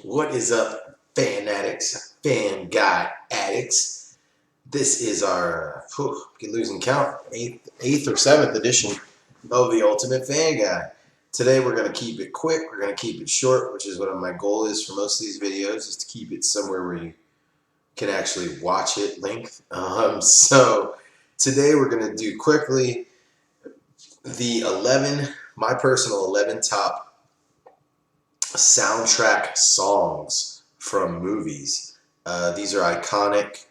What is up, fan addicts, fan guy addicts? This is our losing count eighth or seventh edition of the Ultimate Fan Guy. Today we're going to keep it quick. We're going to keep it short, which is what my goal is for most of these videos, is to keep it somewhere where you can actually watch it length. So today we're going to do quickly the my personal 11 top soundtrack songs from movies. These are iconic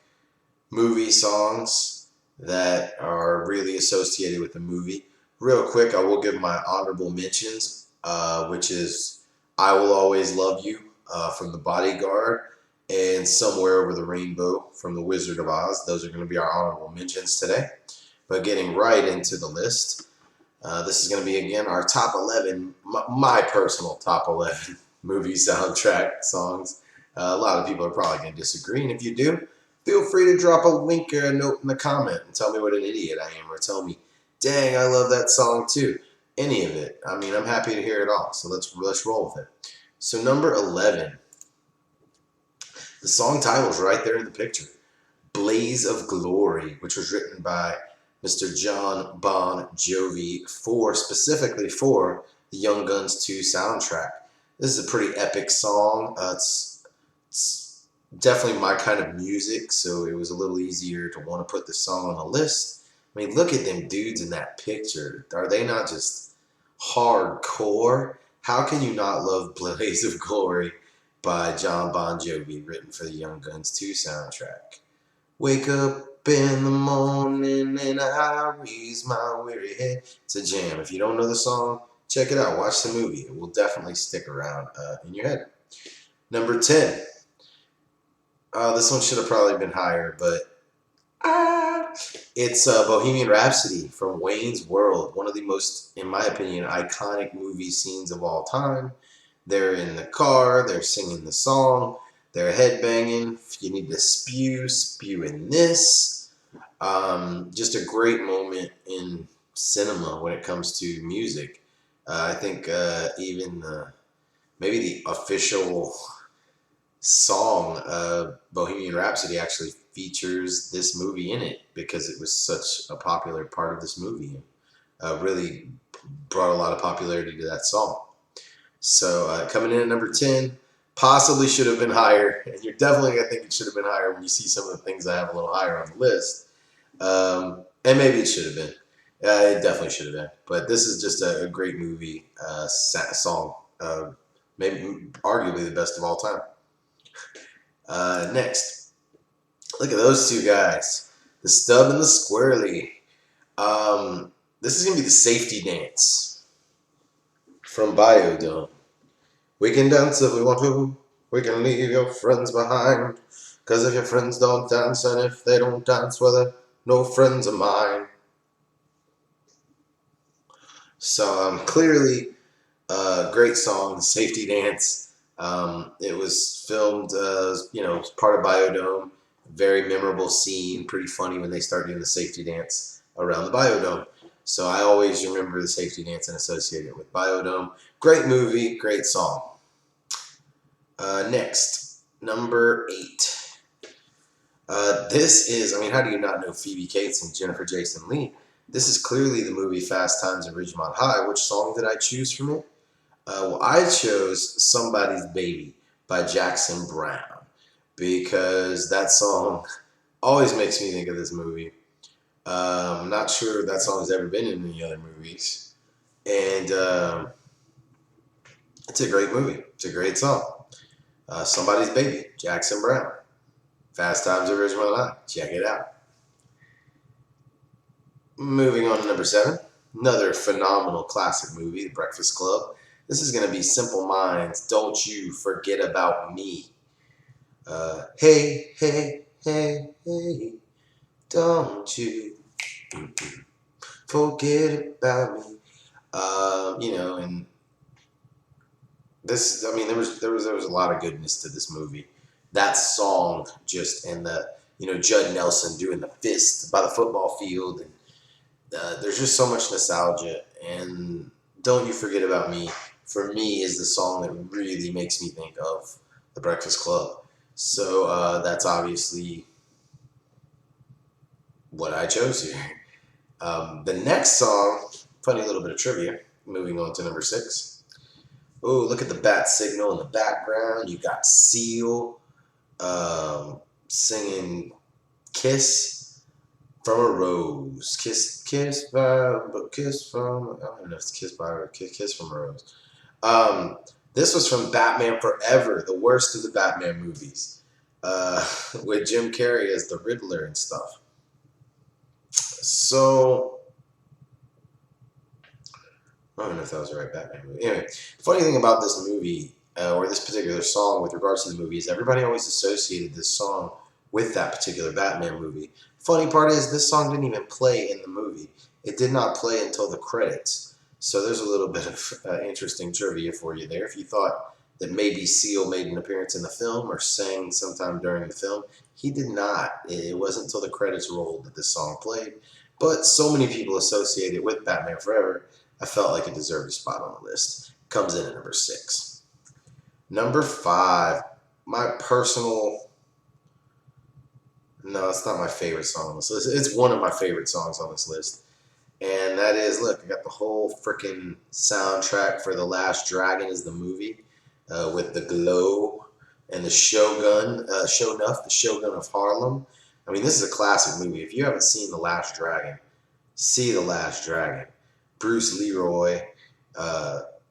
movie songs that are really associated with the movie. Real quick, I will give my honorable mentions, which is I Will Always Love You from The Bodyguard and Somewhere Over the Rainbow from The Wizard of Oz. Those are going to be our honorable mentions today. But getting right into the list, this is going to be, again, our top 11, my personal top 11 movie soundtrack songs. A lot of people are probably going to disagree, and if you do, feel free to drop a link or a note in the comment and tell me what an idiot I am, or tell me, dang, I love that song too. Any of it. I mean, I'm happy to hear it all, so let's roll with it. So number 11, the song title's right there in the picture, Blaze of Glory, which was written by Mr. John Bon Jovi specifically for the Young Guns 2 soundtrack. This is a pretty epic song. It's definitely my kind of music, so it was a little easier to want to put this song on the list. I mean, look at them dudes in that picture. Are they not just hardcore? How can you not love Blaze of Glory by John Bon Jovi, written for the Young Guns 2 soundtrack? Wake up in the morning and I raise my weary head. It's a jam. If you don't know the song, check it out. Watch the movie. It will definitely stick around in your head. Number 10. This one should have probably been higher, but it's Bohemian Rhapsody from Wayne's World. One of the most, in my opinion, iconic movie scenes of all time. They're in the car. They're singing the song. They're headbanging. If you need to spew in this. Just a great moment in cinema when it comes to music. I think even maybe the official song, Bohemian Rhapsody, actually features this movie in it because it was such a popular part of this movie. Really brought a lot of popularity to that song. So coming in at number 10, possibly should have been higher, and you're definitely going to think it should have been higher when you see some of the things I have a little higher on the list. And maybe it should have been. It definitely should have been. But this is just a great movie song. Maybe arguably the best of all time. Next, look at those two guys, the Stub and the Squirrely. This is going to be the Safety Dance from Biodome. We can dance if we want to. We can leave your friends behind. Because if your friends don't dance, and if they don't dance, well, they're no friends of mine. So clearly a great song, the Safety Dance. It was filmed, part of Biodome. Very memorable scene, pretty funny when they start doing the Safety Dance around the Biodome. So I always remember the Safety Dance and associate it with Biodome. Great movie, great song. Next, number 8. This is, how do you not know Phoebe Cates and Jennifer Jason Leigh? This is clearly the movie Fast Times at Ridgemont High. Which song did I choose from it? Well, I chose Somebody's Baby by Jackson Browne because that song always makes me think of this movie. I'm not sure that song has ever been in any other movies. And it's a great movie. It's a great song. Somebody's Baby, Jackson Browne. Fast Times at Ridgemont High. Check it out. Moving on to number 7. Another phenomenal classic movie, The Breakfast Club. This is going to be Simple Minds, Don't You Forget About Me. Hey, hey, hey, hey, don't you forget about me. And this, there was a lot of goodness to this movie. That song just, and Judd Nelson doing the fist by the football field, and there's just so much nostalgia. And Don't You Forget About Me, for me, is the song that really makes me think of The Breakfast Club. So that's obviously what I chose here. The next song, funny little bit of trivia, moving on to number 6. Oh, look at the bat signal in the background. You got Seal singing Kiss from a Rose. Kiss from, I don't know if it's Kiss by or Kiss from a Rose. This was from Batman Forever, the worst of the Batman movies, with Jim Carrey as the Riddler and stuff. So, I don't know if that was the right Batman movie. Anyway, the funny thing about this movie, or this particular song with regards to the movie, is everybody always associated this song with that particular Batman movie. Funny part is, this song didn't even play in the movie. It did not play until the credits. So there's a little bit of interesting trivia for you there. If you thought that maybe Seal made an appearance in the film or sang sometime during the film, he did not. It wasn't until the credits rolled that this song played. But so many people associate it with Batman Forever, I felt like it deserved a spot on the list. Comes in at number 6. Number 5, my personal... No, it's not my favorite song on this list. It's one of my favorite songs on this list. And that is, look, I got the whole freaking soundtrack for The Last Dragon is the movie with the glow and the Shogun, Sho'nuff, the Shogun of Harlem. I mean, this is a classic movie. If you haven't seen The Last Dragon, see The Last Dragon. Bruce Leroy.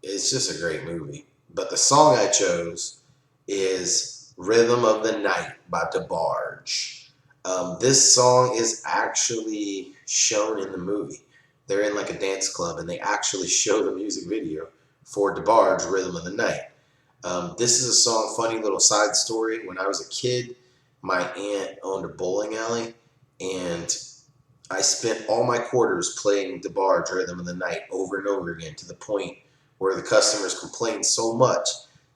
It's just a great movie. But the song I chose is Rhythm of the Night by DeBarge. This song is actually shown in the movie. They're in like a dance club and they actually show the music video for DeBarge, Rhythm of the Night. This is a song, funny little side story. When I was a kid, my aunt owned a bowling alley and I spent all my quarters playing DeBarge, Rhythm of the Night, over and over again to the point where the customers complained so much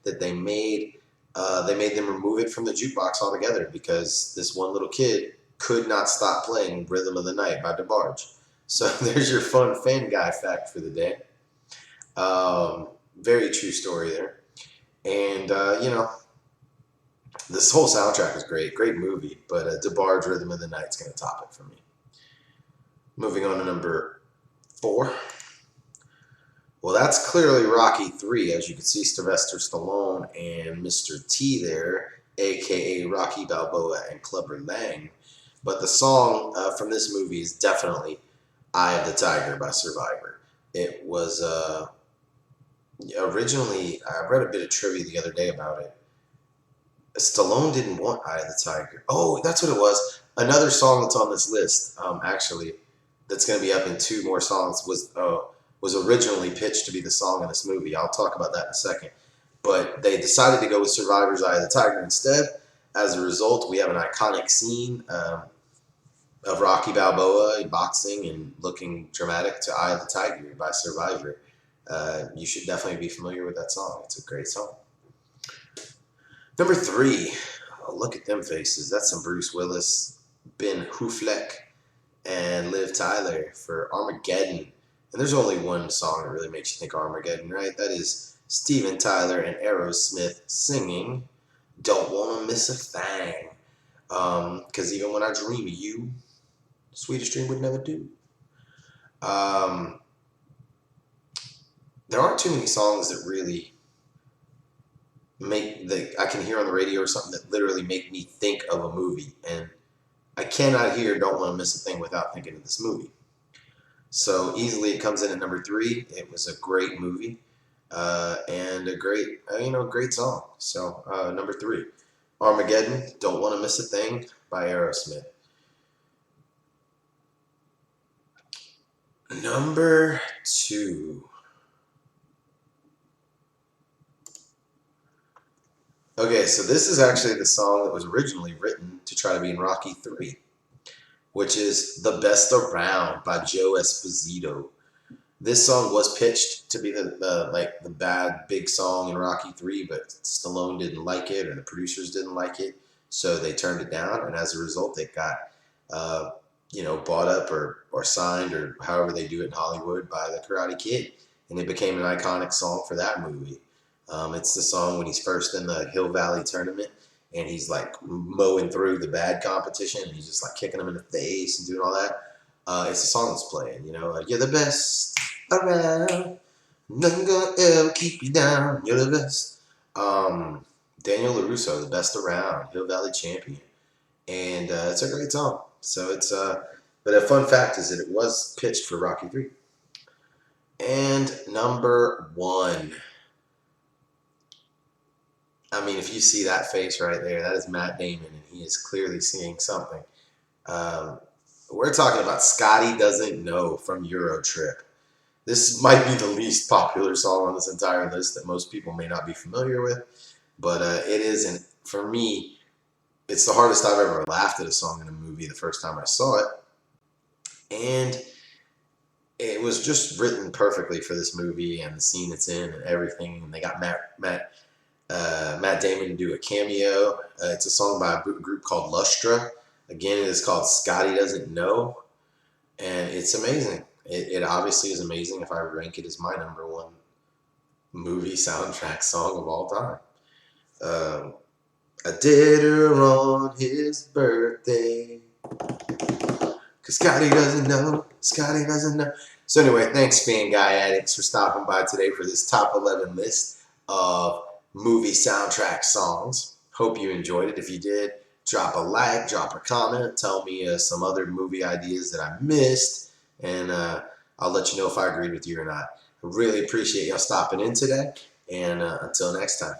that they made them remove it from the jukebox altogether because this one little kid could not stop playing Rhythm of the Night by DeBarge. So there's your fun Fanguy fact for the day. Very true story there. And, this whole soundtrack is great. Great movie. But DeBarge, Rhythm of the Night is going to top it for me. Moving on to number 4. Well, that's clearly Rocky 3. As you can see, Sylvester Stallone and Mr. T there, a.k.a. Rocky Balboa and Clubber Lang. But the song from this movie is definitely Eye of the Tiger by Survivor. It was originally, I read a bit of trivia the other day about it. Stallone didn't want Eye of the Tiger. Oh, that's what it was. Another song that's on this list, actually, that's going to be up in 2 more songs, was originally pitched to be the song in this movie. I'll talk about that in a second. But they decided to go with Survivor's Eye of the Tiger instead. As a result, we have an iconic scene of Rocky Balboa boxing and looking dramatic to Eye of the Tiger by Survivor. You should definitely be familiar with that song. It's a great song. Number 3. Oh, look at them faces. That's some Bruce Willis, Ben Affleck, and Liv Tyler for Armageddon. And there's only one song that really makes you think Armageddon, right? That is Steven Tyler and Aerosmith singing Don't Wanna Miss a Thing. Because even when I dream of you, sweetest dream would never do. There aren't too many songs that really I can hear on the radio or something that literally make me think of a movie. And I cannot hear Don't Want to Miss a Thing without thinking of this movie. So easily it comes in at number 3. It was a great movie and a great, great song. So number 3, Armageddon, Don't Want to Miss a Thing by Aerosmith. Number 2. Okay, so this is actually the song that was originally written to try to be in Rocky 3, which is The Best Around by Joe Esposito. This song was pitched to be the bad big song in Rocky 3, but Stallone didn't like it, or the producers didn't like it, so they turned it down, and as a result, it got bought up or signed, or however they do it in Hollywood, by the Karate Kid, and it became an iconic song for that movie. It's the song when he's first in the Hill Valley tournament and he's like mowing through the bad competition and he's just like kicking them in the face and doing all that. It's the song that's playing, you're the best around. Nothing gonna ever keep you down. You're the best. Daniel LaRusso, the best around, Hill Valley champion. And it's a great song. So but a fun fact is that it was pitched for Rocky 3. And number 1. I mean, if you see that face right there, that is Matt Damon, and he is clearly seeing something. Um, we're talking about Scotty Doesn't Know from Euro Trip. This might be the least popular song on this entire list that most people may not be familiar with, but it is, and for me, it's the hardest I've ever laughed at a song in a movie the first time I saw it. And it was just written perfectly for this movie and the scene it's in and everything. And they got Matt Damon to do a cameo. It's a song by a group called Lustra. Again, it is called Scotty Doesn't Know. And it's amazing. It obviously is amazing if I rank it as my number 1 movie soundtrack song of all time. I did her on his birthday. Cause Scotty doesn't know. Scotty doesn't know. So anyway, thanks Fanguy Addicts for stopping by today for this top 11 list of movie soundtrack songs. Hope you enjoyed it. If you did, drop a like, drop a comment, tell me some other movie ideas that I missed, and I'll let you know if I agreed with you or not. I really appreciate y'all stopping in today, and until next time.